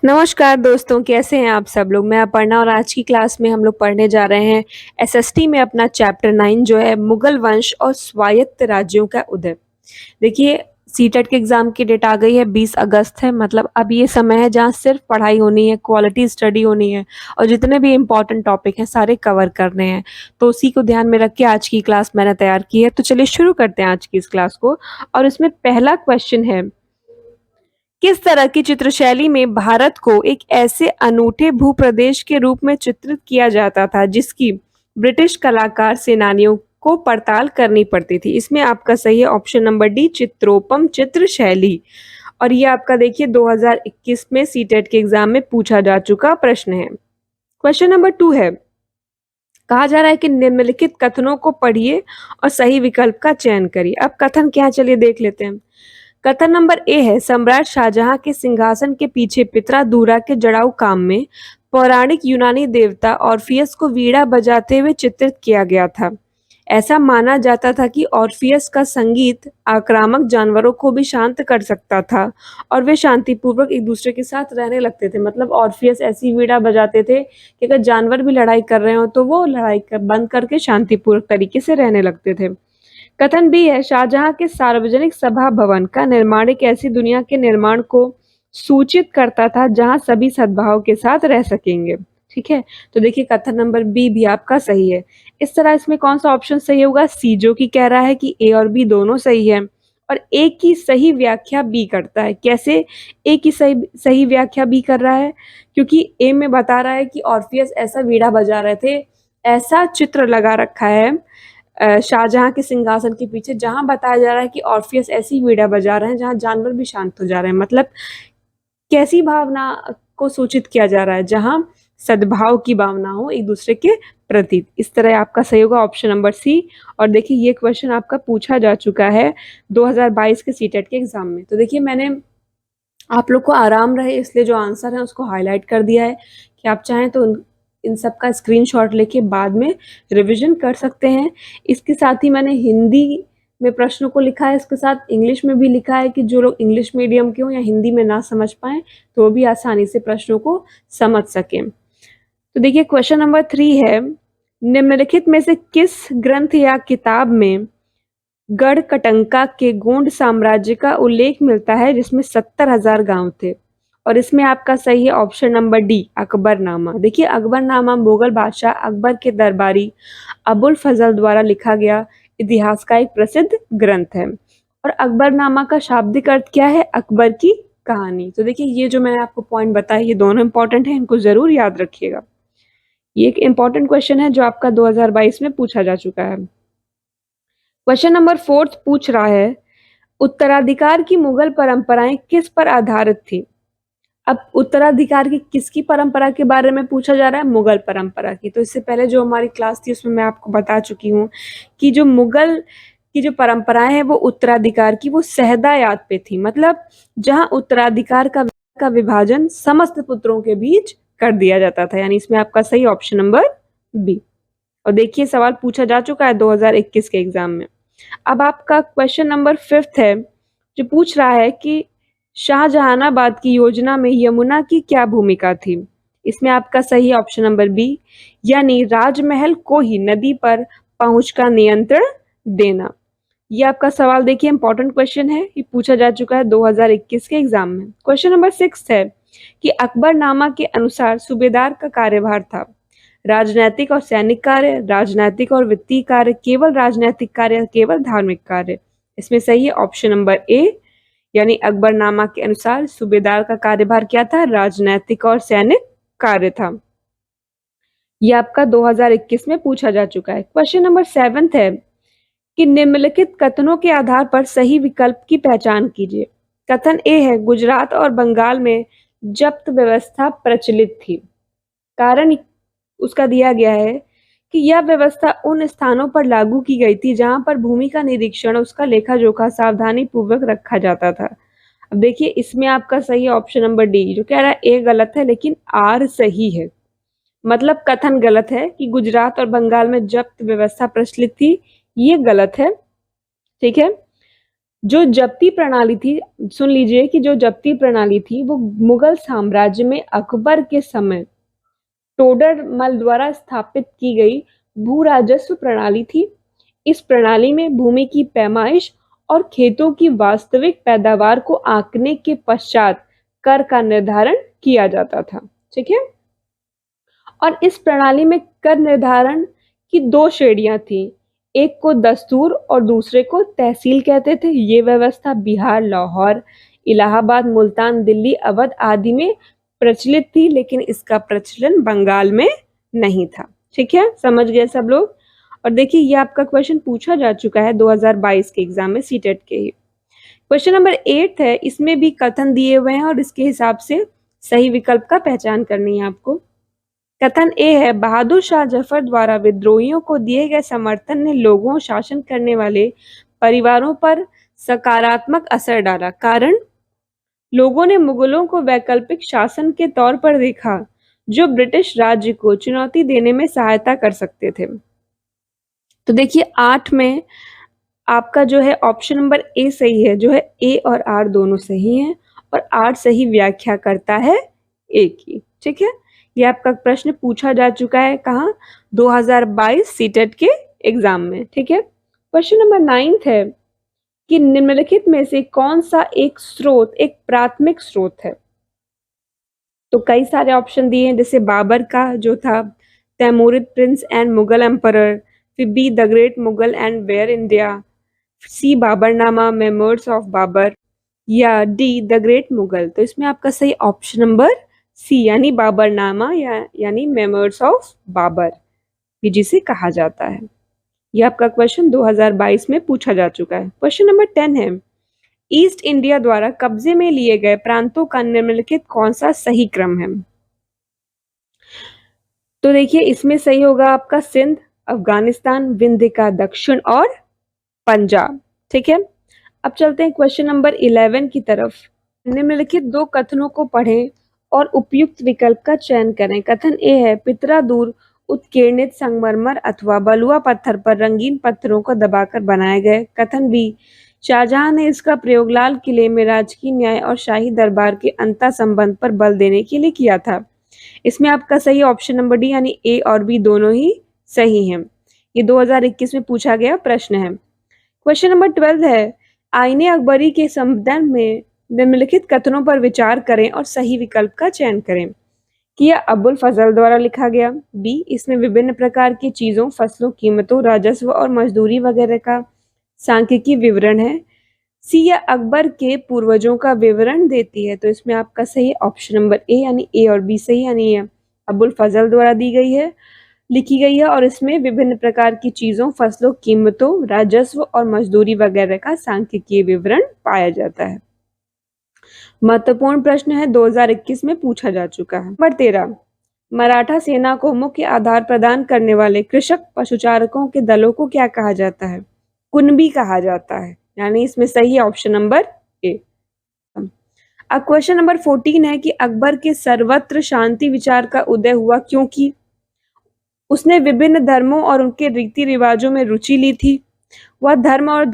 नमस्कार दोस्तों, कैसे हैं आप सब लोग? मैं अपर्णा और आज की क्लास में हम लोग पढ़ने जा रहे हैं एसएसटी में अपना चैप्टर 9 जो है मुगल वंश और स्वायत्त राज्यों का उदय। देखिए सीटेट के एग्ज़ाम की डेट आ गई है 20 अगस्त है मतलब अब ये समय है जहाँ सिर्फ पढ़ाई होनी है, क्वालिटी स्टडी होनी है और जितने भी इम्पोर्टेंट टॉपिक हैं सारे कवर करने हैं। तो उसी को ध्यान में रख के आज की क्लास मैंने तैयार की है। तो चलिए शुरू करते हैं आज की इस क्लास को और इसमें पहला क्वेश्चन है किस तरह की चित्रशैली में भारत को एक ऐसे अनूठे भूप्रदेश के रूप में चित्रित किया जाता था जिसकी ब्रिटिश कलाकार सेनानियों को पड़ताल करनी पड़ती थी? इसमें आपका सही है ऑप्शन नंबर डी चित्रोपम चित्रशैली। और ये आपका देखिए 2021 में सीटेट के एग्जाम में पूछा जा चुका प्रश्न है। क्वेश्चन नंबर 2 है, कहा जा रहा है कि निम्नलिखित कथनों को पढ़िए और सही विकल्प का चयन करिए। अब कथन क्या है चलिए देख लेते हैं। कथन नंबर ए है, सम्राट शाहजहां के सिंहासन के पीछे पित्रादूरा के जड़ाऊ काम में पौराणिक यूनानी देवता ऑर्फियस को वीणा बजाते हुए चित्रित किया गया था। ऐसा माना जाता था कि ऑर्फियस का संगीत आक्रामक जानवरों को भी शांत कर सकता था और वे शांतिपूर्वक एक दूसरे के साथ रहने लगते थे। मतलब ऑर्फियस ऐसी वीणा बजाते थे कि अगर जानवर भी लड़ाई कर रहे हो तो वो बंद करके शांतिपूर्वक तरीके से रहने लगते थे। कथन भी है, शाहजहां के सार्वजनिक सभा भवन का निर्माण एक ऐसी दुनिया के निर्माण को सूचित करता था जहां सभी सद्भाव के साथ रह सकेंगे। ठीक है, तो देखिए कथन नंबर बी भी आपका सही है। इस तरह इसमें कौन सा ऑप्शन सही होगा? सी, जो कि कह रहा है कि ए और बी दोनों सही है और ए की सही व्याख्या बी करता है। कैसे ए की सही सही व्याख्या बी कर रहा है? क्योंकि ए में बता रहा है कि ऑर्फियस ऐसा वीणा बजा रहे थे, ऐसा चित्र लगा रखा है शाहजहां के सिंहासन के पीछे जहां बताया जा रहा है कि ऑर्फियस ऐसी वीणा बजा रहे हैं जहां जानवर भी शांत हो जा रहे हैं। मतलब कैसी भावना को सूचित किया जा रहा है? जहां सद्भाव की भावना हो एक दूसरे के प्रति। इस तरह आपका सही होगा ऑप्शन नंबर सी। और देखिए ये क्वेश्चन आपका पूछा जा चुका है 2022 के सीटेट के एग्जाम में। तो देखिए मैंने आप लोग को आराम रहे इसलिए जो आंसर है उसको हाईलाइट कर दिया है कि आप चाहें तो इन सब का स्क्रीनशॉट लेके बाद में रिवीजन कर सकते हैं। इसके साथ ही मैंने हिंदी में प्रश्नों को लिखा है, इसके साथ इंग्लिश में भी लिखा है कि जो लोग इंग्लिश मीडियम के हों या हिंदी में ना समझ पाएँ तो वो भी आसानी से प्रश्नों को समझ सकें। तो देखिए क्वेश्चन नंबर 3 है, निम्नलिखित में से किस ग्रंथ या किताब में गढ़कटंका के गोंड साम्राज्य का उल्लेख मिलता है जिसमें 70,000 गांव थे? और इसमें आपका सही है ऑप्शन नंबर डी अकबरनामा। देखिए अकबरनामा मुगल बादशाह अकबर के दरबारी अबुल फजल द्वारा लिखा गया इतिहास का एक प्रसिद्ध ग्रंथ है। और अकबरनामा का शाब्दिक अर्थ क्या है? अकबर की कहानी। तो देखिए ये जो मैंने आपको पॉइंट बताया ये दोनों इंपॉर्टेंट है, इनको जरूर याद रखिएगा। ये एक इंपॉर्टेंट क्वेश्चन है जो आपका 2022 में पूछा जा चुका है। क्वेश्चन नंबर 4 पूछ रहा है, उत्तराधिकार की मुगल परंपराएं किस पर आधारित थी? अब उत्तराधिकार की किसकी परंपरा के बारे में पूछा जा रहा है? मुगल परंपरा की। तो इससे पहले जो हमारी क्लास थी उसमें मैं आपको बता चुकी हूँ कि जो मुगल की जो परंपराएं हैं वो उत्तराधिकार की वो सहदायाद पे थी। मतलब जहां उत्तराधिकार का विभाजन समस्त पुत्रों के बीच कर दिया जाता था। यानी इसमें आपका सही ऑप्शन नंबर बी। और देखिए सवाल पूछा जा चुका है 2021 के एग्जाम में। अब आपका क्वेश्चन नंबर 5 है जो पूछ रहा है कि शाहजहानाबाद की योजना में यमुना की क्या भूमिका थी? इसमें आपका सही ऑप्शन नंबर बी, यानी राजमहल को ही नदी पर पहुंच का नियंत्रण देना। ये आपका सवाल देखिए इंपॉर्टेंट क्वेश्चन है, ये पूछा जा चुका है 2021 के एग्जाम में। क्वेश्चन नंबर 6 है कि अकबरनामा के अनुसार सूबेदार का कार्यभार था राजनैतिक और सैनिक कार्य, राजनैतिक और वित्तीय कार्य, केवल राजनैतिक कार्य, केवल धार्मिक कार्य? इसमें सही है ऑप्शन नंबर ए, यानी अकबरनामा के अनुसार सूबेदार का कार्यभार क्या था? राजनैतिक और सैनिक कार्य था। यह आपका 2021 में पूछा जा चुका है। क्वेश्चन नंबर 7 है कि निम्नलिखित कथनों के आधार पर सही विकल्प की पहचान कीजिए। कथन ए है, गुजरात और बंगाल में जब्त व्यवस्था प्रचलित थी। कारण उसका दिया गया है कि यह व्यवस्था उन स्थानों पर लागू की गई थी जहां पर भूमि का निरीक्षण उसका लेखा जोखा सावधानी पूर्वक रखा जाता था। अब देखिए इसमें आपका सही ऑप्शन नंबर डी, जो कह रहा है ए गलत है लेकिन आर सही है। मतलब कथन गलत है कि गुजरात और बंगाल में जब्त व्यवस्था प्रचलित थी, ये गलत है। ठीक है, जो जब्ती प्रणाली थी, सुन लीजिए कि जो जब्ती प्रणाली थी वो मुगल साम्राज्य में अकबर के समय टोडरमल द्वारा स्थापित की गई भू राजस्व प्रणाली थी। इस प्रणाली में भूमि की पैमाइश और खेतों की वास्तविक पैदावार को आंकने के पश्चात कर का निर्धारण किया जाता था। ठीक है। और इस प्रणाली में कर निर्धारण की दो श्रेणियां थी। एक को दस्तूर और दूसरे को तहसील कहते थे। ये व्यवस्था बिहार, लाहौर, इलाहाबाद, मुल्तान, दिल्ली, अवध आदि में प्रचलित थी, लेकिन इसका प्रचलन बंगाल में नहीं था। ठीक है, समझ गए सब लोग। और देखिए ये आपका क्वेश्चन पूछा जा चुका है 2022 के एग्जाम में, सीटेट के ही। क्वेश्चन नंबर 8 है, इसमें भी कथन दिए हुए हैं और इसके हिसाब से सही विकल्प का पहचान करनी है आपको। कथन ए है, बहादुर शाह जफर द्वारा विद्रोहियों को दिए गए समर्थन ने लोगों, शासन करने वाले परिवारों पर सकारात्मक असर डाला। कारण, लोगों ने मुगलों को वैकल्पिक शासन के तौर पर देखा जो ब्रिटिश राज्य को चुनौती देने में सहायता कर सकते थे। तो देखिए 8 में आपका जो है ऑप्शन नंबर ए सही है, जो है ए और आर दोनों सही हैं और आर सही व्याख्या करता है ए की। ठीक है, ये आपका प्रश्न पूछा जा चुका है कहाँ, 2022 सीटेट के एग्जाम में। ठीक है। क्वेश्चन नंबर 9 है कि निम्नलिखित में से कौन सा एक स्रोत एक प्राथमिक स्रोत है। तो कई सारे ऑप्शन दिए हैं, जैसे बाबर का जो था Timurid prince and Mughal emperor, फिर B the great Mughal and where India, see Baburnama memoirs of Babur, या डी द ग्रेट मुगल। तो इसमें आपका सही ऑप्शन नंबर सी यानी बाबरनामा यानी मेमोर्स ऑफ बाबर, ये जिसे कहा जाता है। यह आपका क्वेश्चन 2022 में पूछा जा चुका है। क्वेश्चन नंबर 10 है, ईस्ट इंडिया द्वारा कब्जे में लिए गए प्रांतों का निम्नलिखित कौन सा सही क्रम है। तो देखिए इसमें सही होगा आपका सिंध, अफगानिस्तान, विंध्य का दक्षिण और पंजाब। ठीक है। अब चलते हैं क्वेश्चन नंबर 11 की तरफ। निम्नलिखित दो कथनों को पढ़ें और उपयुक्त विकल्प का चयन करें। कथन ए है, पितरादूर उत्कीर्णित संगमरमर अथवा बलुआ पत्थर पर रंगीन पत्थरों को दबाकर बनाए गए। कथन बी, शाहजहां ने इसका प्रयोग लाल किले में राजकीय न्याय और शाही दरबार के अंतः संबंध पर बल देने के लिए किया था। इसमें आपका सही ऑप्शन नंबर डी यानी ए और बी दोनों ही सही हैं। ये 2021 में पूछा गया प्रश्न है। क्वेश्चन नंबर 12 है, आईने अकबरी के संदर्भ में निम्नलिखित कथनों पर विचार करें और सही विकल्प का चयन करें। कि यह अबुल फजल द्वारा लिखा गया। बी, इसमें विभिन्न प्रकार की चीजों, फसलों, कीमतों, राजस्व और मजदूरी वगैरह का सांख्यिकी विवरण है। सी, यह अकबर के पूर्वजों का विवरण देती है। तो इसमें आपका सही ऑप्शन नंबर ए यानी ए और बी सही, यानी अबुल फजल द्वारा दी गई है, लिखी गई है और इसमें विभिन्न प्रकार की चीजों, फसलों, कीमतों, राजस्व और मजदूरी वगैरह का सांख्यिकीय विवरण पाया जाता है। महत्वपूर्ण प्रश्न है, 2021 में पूछा जा चुका है। नंबर 13, मराठा सेना को मुख्य आधार प्रदान करने वाले कृषक पशुचारकों के दलों को क्या कहा जाता है। कुनबी कहा जाता है, यानी इसमें सही ऑप्शन नंबर ए। अब क्वेश्चन नंबर 14 है कि अकबर के सर्वत्र शांति विचार का उदय हुआ क्योंकि उसने विभिन्न धर्मों और उनके रीति रिवाजों में रुचि ली थी। वह धर्म और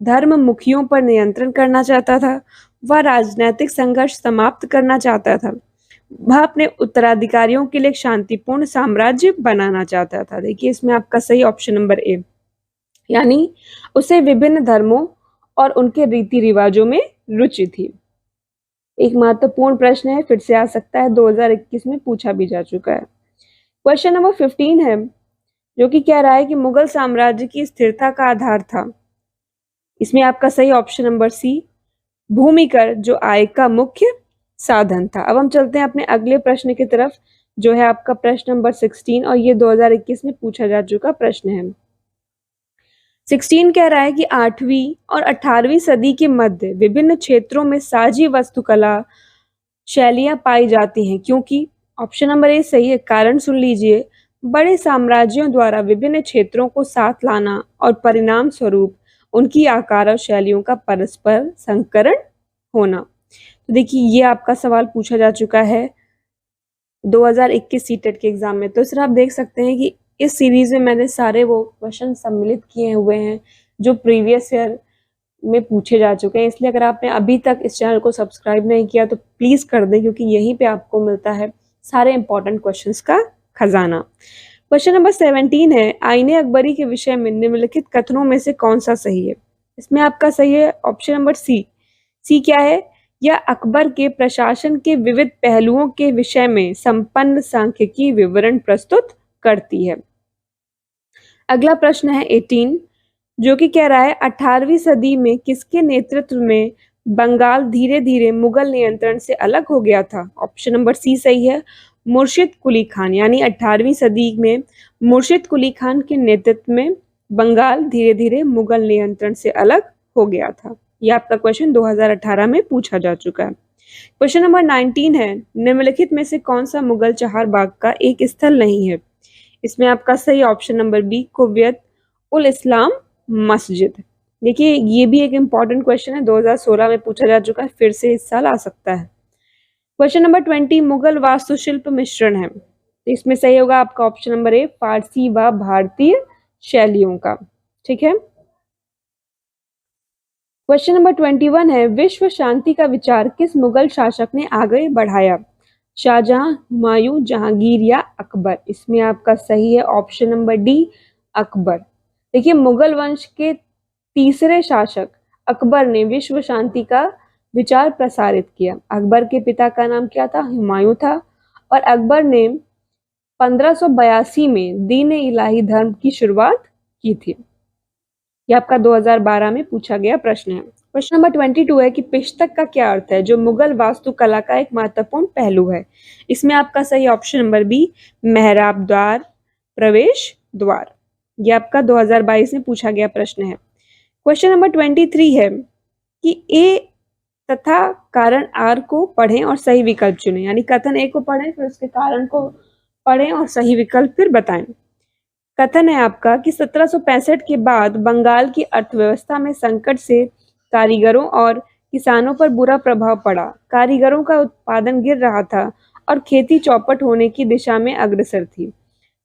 धर्म मुखियों पर नियंत्रण करना चाहता था। वह राजनीतिक संघर्ष समाप्त करना चाहता था। वह अपने उत्तराधिकारियों के लिए एक शांतिपूर्ण साम्राज्य बनाना चाहता था। देखिए इसमें आपका सही ऑप्शन नंबर ए, यानी उसे विभिन्न धर्मों और उनके रीति रिवाजों में रुचि थी। एक महत्वपूर्ण प्रश्न है, फिर से आ सकता है, 2021 में पूछा भी जा चुका है। क्वेश्चन नंबर 15 है, जो कि कह रहा है कि मुगल साम्राज्य की स्थिरता का आधार था। इसमें आपका सही ऑप्शन नंबर सी, भूमि कर जो आय का मुख्य साधन था। अब हम चलते हैं अपने अगले प्रश्न की तरफ, जो है आपका प्रश्न नंबर 16 और ये 2021 में पूछा जा चुका प्रश्न है। 16 कह रहा है कि 8वीं और 18वीं सदी के मध्य विभिन्न क्षेत्रों में साजी वास्तुकला शैलियां पाई जाती हैं क्योंकि ऑप्शन नंबर ए सही है। कारण सुन लीजिए, बड़े साम्राज्यों द्वारा विभिन्न क्षेत्रों को साथ लाना और परिणाम स्वरूप उनकी आकार और शैलियों का परस्पर संकरण होना। तो देखिए ये आपका सवाल पूछा जा चुका है 2021 सीटेट के एग्जाम में। तो सर आप देख सकते हैं कि इस सीरीज में मैंने सारे वो क्वेश्चन सम्मिलित किए हुए हैं जो प्रीवियस ईयर में पूछे जा चुके हैं, इसलिए अगर आपने अभी तक इस चैनल को सब्सक्राइब नहीं किया तो प्लीज़ कर दें, क्योंकि यहीं पे आपको मिलता है सारे इंपॉर्टेंट क्वेश्चंस का खजाना। क्वेश्चन नंबर 17 है, आईने अकबरी के विषय में निम्नलिखित कथनों में से कौन सा सही है? इसमें आपका सही है ऑप्शन नंबर सी। सी क्या है? यह अकबर के प्रशासन के विविध पहलुओं के विषय में संपन्न सांख्यिकी विवरण प्रस्तुत करती है। अगला प्रश्न है 18, जो कि कह रहा है 18वीं सदी में किसके नेतृत्व में बंगाल धीरे धीरे मुगल नियंत्रण से अलग हो गया था? ऑप्शन नंबर सी सही है, मुर्शिद कुली खान। यानी 18वीं सदी में मुर्शिद कुली खान के नेतृत्व में बंगाल धीरे धीरे मुगल नियंत्रण से अलग हो गया था। यह आपका क्वेश्चन 2018 में पूछा जा चुका है। क्वेश्चन नंबर 19 है, निम्नलिखित में से कौन सा मुगल चहार बाग का एक स्थल नहीं है? इसमें आपका सही option number B, कुव्यत ul Islam मस्जिद। देखिए ये भी एक इम्पॉर्टेंट क्वेश्चन है, 2016 में पूछा जा चुका है, फिर से इस साल आ सकता है। क्वेश्चन नंबर 20, मुगल वास्तुशिल्प मिश्रण है, तो इसमें सही होगा आपका ऑप्शन नंबर ए, फारसी व भारतीय शैलियों का। ठीक है। क्वेश्चन नंबर 21 है, विश्व शांति का विचार किस मुगल शासक ने आगे बढ़ाया? शाहजहां, हुमायूं, जहांगीर या अकबर? इसमें आपका सही है ऑप्शन नंबर डी, अकबर। देखिए मुगल वंश के तीसरे शासक अकबर ने विश्व शांति का विचार प्रसारित किया। अकबर के पिता का नाम क्या था? हुमायूं था। और अकबर ने 1582 में दीन इलाही धर्म की शुरुआत की थी। यह आपका 2012 में पूछा गया प्रश्न है। क्वेश्चन नंबर 22 है कि पिष्टक का क्या अर्थ है, जो मुगल वास्तुकला का एक महत्वपूर्ण पहलू है? इसमें आपका सही ऑप्शन नंबर बी, मेहराब द्वार, प्रवेश द्वार। यह आपका 2022 में पूछा गया प्रश्न है। क्वेश्चन नंबर 23 है कि ए तथा कारण आर को पढ़ें और सही विकल्प चुनें। यानी कथन ए को पढ़ें, फिर उसके कारण को पढ़ें और सही विकल्प फिर बताएं। कथन है आपका कि 1765 के बाद बंगाल की अर्थव्यवस्था में संकट से कारीगरों और किसानों पर बुरा प्रभाव पड़ा। कारीगरों का उत्पादन गिर रहा था और खेती चौपट होने की दिशा में अग्रसर थी।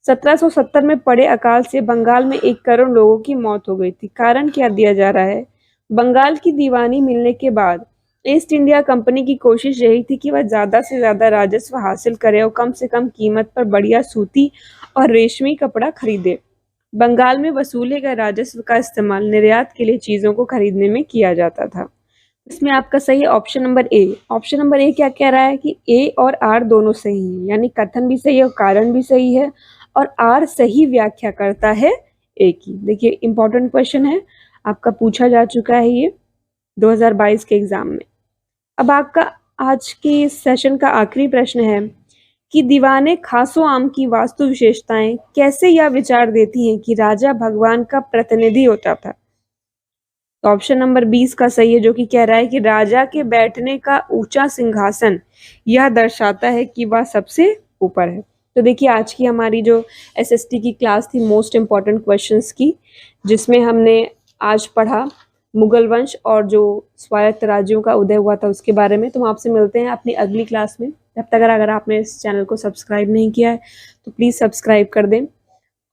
1770 में पड़े अकाल से बंगाल में 1 करोड़ लोगों की मौत हो गई थी। कारण क्या दिया जा रहा है? बंगाल की दीवानी मिलने के बाद ईस्ट इंडिया कंपनी की कोशिश यही थी कि वह ज़्यादा से ज़्यादा राजस्व हासिल करे और कम से कम कीमत पर बढ़िया सूती और रेशमी कपड़ा खरीदे। बंगाल में वसूले गए राजस्व का इस्तेमाल निर्यात के लिए चीज़ों को खरीदने में किया जाता था। इसमें आपका सही option number A. Option number A क्या कह रहा है कि ए और आर दोनों सही है, यानी कथन भी सही है और कारण भी सही है, और आर सही व्याख्या करता है ए की। देखिए इंपॉर्टेंट क्वेश्चन है, आपका पूछा जा चुका है ये 2022 के एग्जाम में। अब आपका आज के सेशन का आखिरी प्रश्न है कि दीवाने खासो आम की वास्तु विशेषताएं कैसे यह विचार देती हैं कि राजा भगवान का प्रतिनिधि होता था? तो ऑप्शन नंबर 20 का सही है, जो कि कह रहा है कि राजा के बैठने का ऊंचा सिंहासन यह दर्शाता है कि वह सबसे ऊपर है। तो देखिए आज की हमारी जो एसएसटी की क्लास थी मोस्ट इम्पॉर्टेंट क्वेश्चंस की, जिसमें हमने आज पढ़ा मुगल वंश और जो स्वायत्त राज्यों का उदय हुआ था उसके बारे में। तो हम आपसे मिलते हैं अपनी अगली क्लास में। तब तक अगर आपने इस चैनल को सब्सक्राइब नहीं किया है तो प्लीज़ सब्सक्राइब कर दें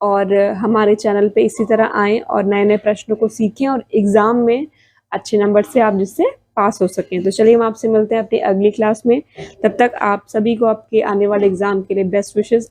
और हमारे चैनल पे इसी तरह आएँ और नए नए प्रश्नों को सीखें और एग्ज़ाम में अच्छे नंबर से आप जिससे पास हो सकें। तो चलिए हम आपसे मिलते हैं अपनी अगली क्लास में। तब तक आप सभी को आपके आने वाले एग्ज़ाम के लिए बेस्ट विशेज़।